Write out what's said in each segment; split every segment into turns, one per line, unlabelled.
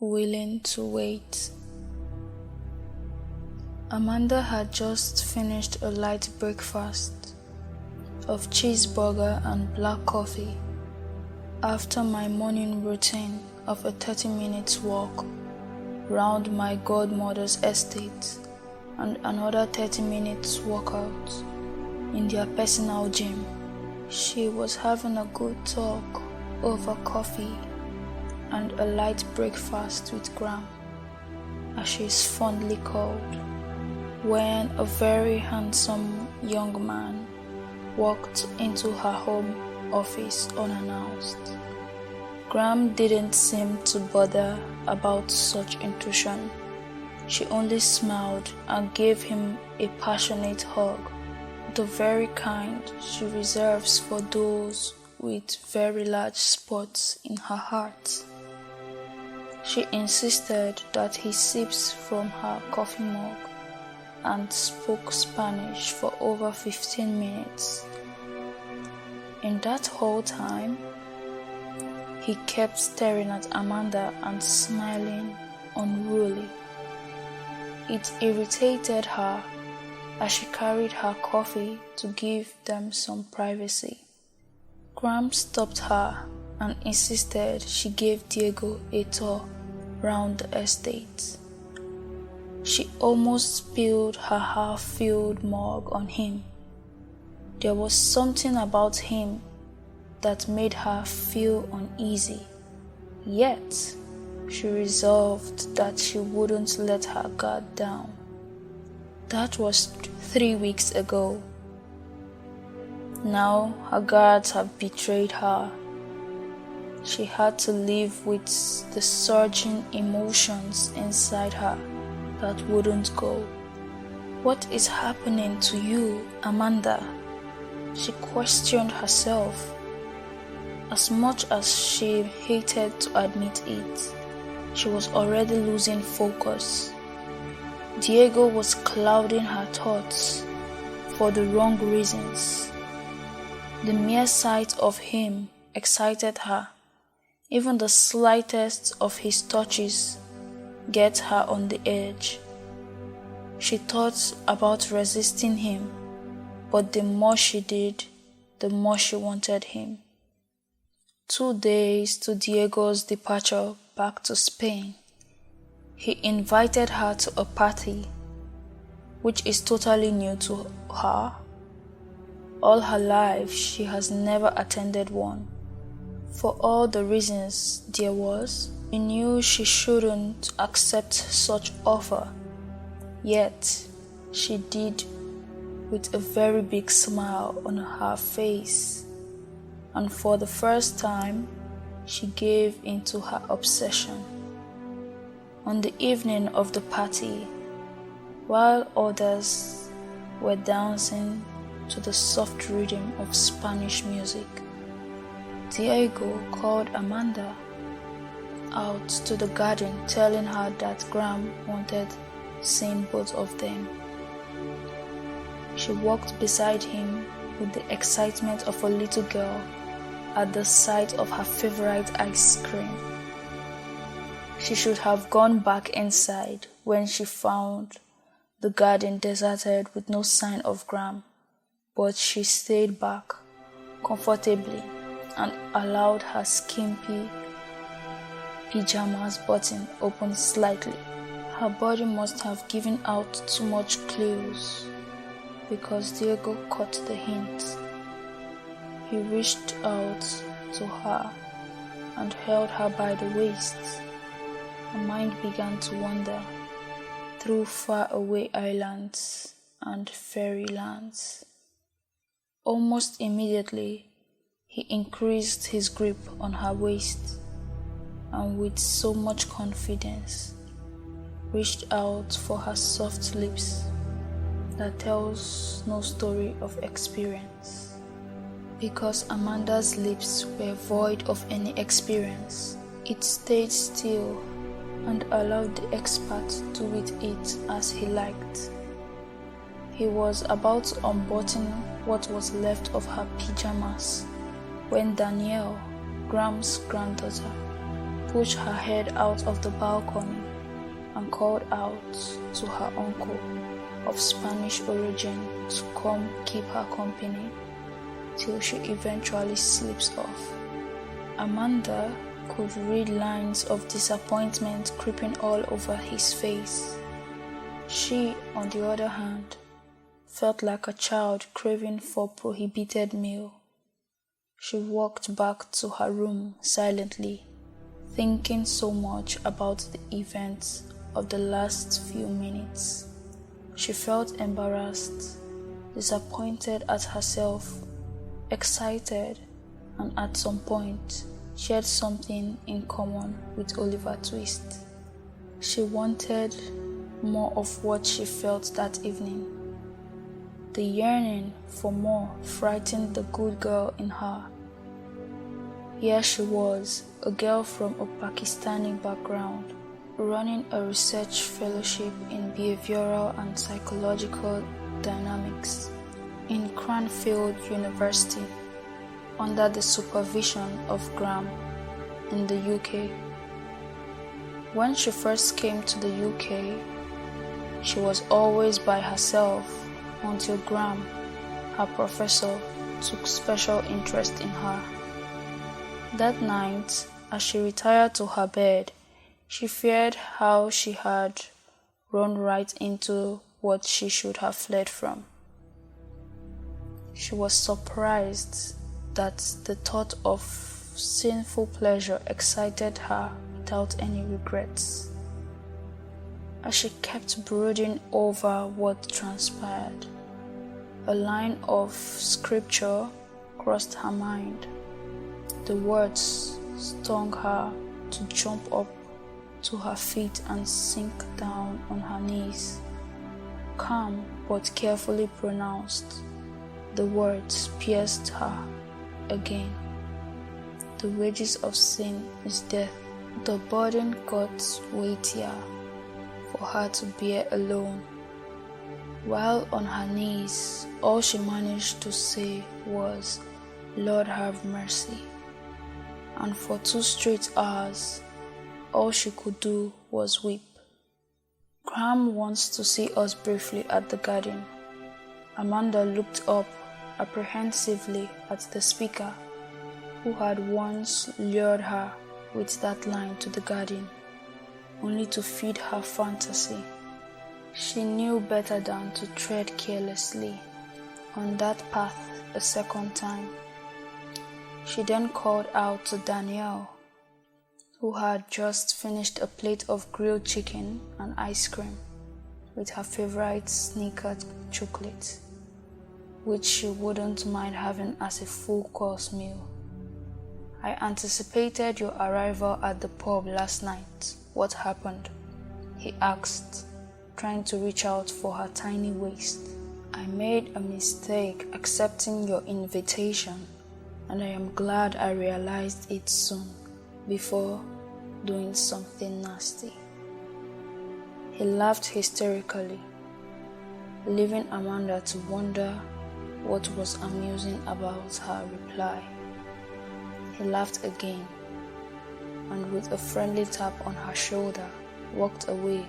willing to wait. Amanda had just finished a light breakfast of cheeseburger and black coffee after my morning routine of a 30-minute walk round my godmother's estate and another 30 minutes workout in their personal gym. She was having a good talk over coffee and a light breakfast with Graham, as she is fondly called, when a very handsome young man walked into her home office unannounced. Graham didn't seem to bother about such intrusion. She only smiled and gave him a passionate hug, the very kind she reserves for those with very large spots in her heart. She insisted that he sips from her coffee mug and spoke Spanish for over 15 minutes. In that whole time, he kept staring at Amanda and smiling unruly. It irritated her as she carried her coffee to give them some privacy. Graham stopped her and insisted she give Diego a tour round the estate. She almost spilled her half-filled mug on him. There was something about him that made her feel uneasy, yet she resolved that she wouldn't let her guard down. That was 3 weeks ago. Now her guards have betrayed her. She had to live with the surging emotions inside her that wouldn't go. What is happening to you, Amanda? She questioned herself. As much as she hated to admit it, she was already losing focus. Diego was clouding her thoughts for the wrong reasons. The mere sight of him excited her. Even the slightest of his touches gets her on the edge. She thought about resisting him, but the more she did, the more she wanted him. 2 days to Diego's departure back to Spain, he invited her to a party, which is totally new to her. All her life, she has never attended one. For all the reasons there was, she knew she shouldn't accept such offer. Yet, she did with a very big smile on her face. And for the first time, she gave into her obsession. On the evening of the party, while others were dancing to the soft rhythm of Spanish music, Diego called Amanda out to the garden, telling her that Graham wanted seeing both of them. She walked beside him with the excitement of a little girl at the sight of her favorite ice cream. She should have gone back inside when she found the garden deserted with no sign of Graham, but she stayed back comfortably and allowed her skimpy pyjamas button open slightly. Her body must have given out too much clues, because Diego caught the hint. He reached out to her and held her by the waist. Her mind began to wander through faraway islands and fairylands. Almost immediately, he increased his grip on her waist and with so much confidence reached out for her soft lips that tells no story of experience. Because Amanda's lips were void of any experience, it stayed still and allowed the expert to do with it as he liked. He was about to unbutton what was left of her pyjamas when Danielle, Graham's granddaughter, pushed her head out of the balcony and called out to her uncle of Spanish origin to come keep her company till she eventually slips off. Amanda could read lines of disappointment creeping all over his face. She, on the other hand, felt like a child craving for prohibited meal. She walked back to her room silently, thinking so much about the events of the last few minutes. She felt embarrassed, disappointed at herself, excited, and at some point shared something in common with Oliver Twist. She wanted more of what she felt that evening. The yearning for more frightened the good girl in her. Here she was, a girl from a Pakistani background, running a research fellowship in behavioral and psychological dynamics in Cranfield University under the supervision of Graham in the UK. When she first came to the UK, she was always by herself until Graham, her professor, took special interest in her. That night, as she retired to her bed, she feared how she had run right into what she should have fled from. She was surprised that the thought of sinful pleasure excited her without any regrets. As she kept brooding over what transpired, a line of scripture crossed her mind. The words stung her to jump up to her feet and sink down on her knees. Calm but carefully pronounced, the words pierced her again. The wages of sin is death. The burden got weightier for her to bear alone. While on her knees, all she managed to say was, "Lord have mercy." And for 2 straight hours, all she could do was weep. Graham wants to see us briefly at the garden. Amanda looked up apprehensively at the speaker, who had once lured her with that line to the garden, only to feed her fantasy. She knew better than to tread carelessly on that path a second time. She then called out to Danielle, who had just finished a plate of grilled chicken and ice cream with her favorite Snickers chocolate, which she wouldn't mind having as a full-course meal. "I anticipated your arrival at the pub last night. What happened?" he asked, trying to reach out for her tiny waist. "I made a mistake accepting your invitation, and I am glad I realized it soon, before doing something nasty." He laughed hysterically, leaving Amanda to wonder what was amusing about her reply. He laughed again, and with a friendly tap on her shoulder, walked away,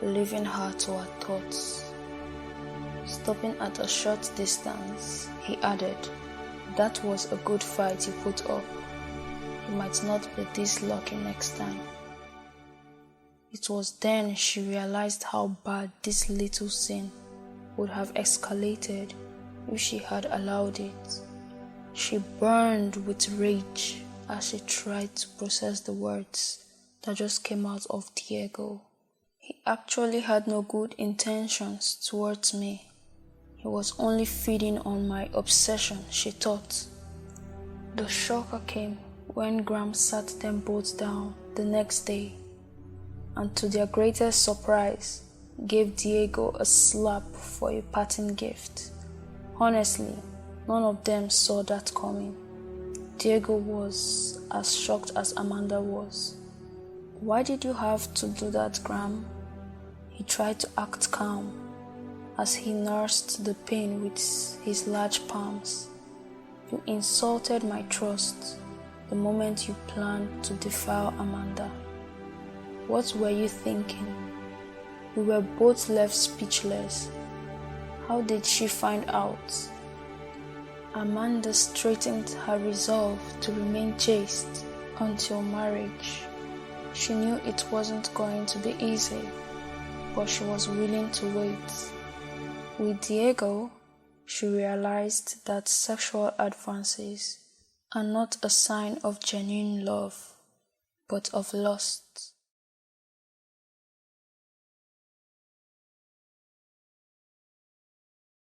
leaving her to her thoughts. Stopping at a short distance, he added, "That was a good fight you put up. You might not be this lucky next time." It was then she realized how bad this little sin would have escalated if she had allowed it. She burned with rage as she tried to process the words that just came out of Diego. He actually had no good intentions towards me. He was only feeding on my obsession, she thought. The shocker came when Graham sat them both down the next day, and to their greatest surprise, gave Diego a slap for a parting gift. Honestly, none of them saw that coming. Diego was as shocked as Amanda was. "Why did you have to do that, Graham?" He tried to act calm as he nursed the pain with his large palms. "You insulted my trust. the moment you planned to defile Amanda. What were you thinking? We were both left speechless. How did she find out? Amanda straightened her resolve to remain chaste until marriage. She knew it wasn't going to be easy, but she was willing to wait. With Diego, she realized that sexual advances are not a sign of genuine love, but of lust.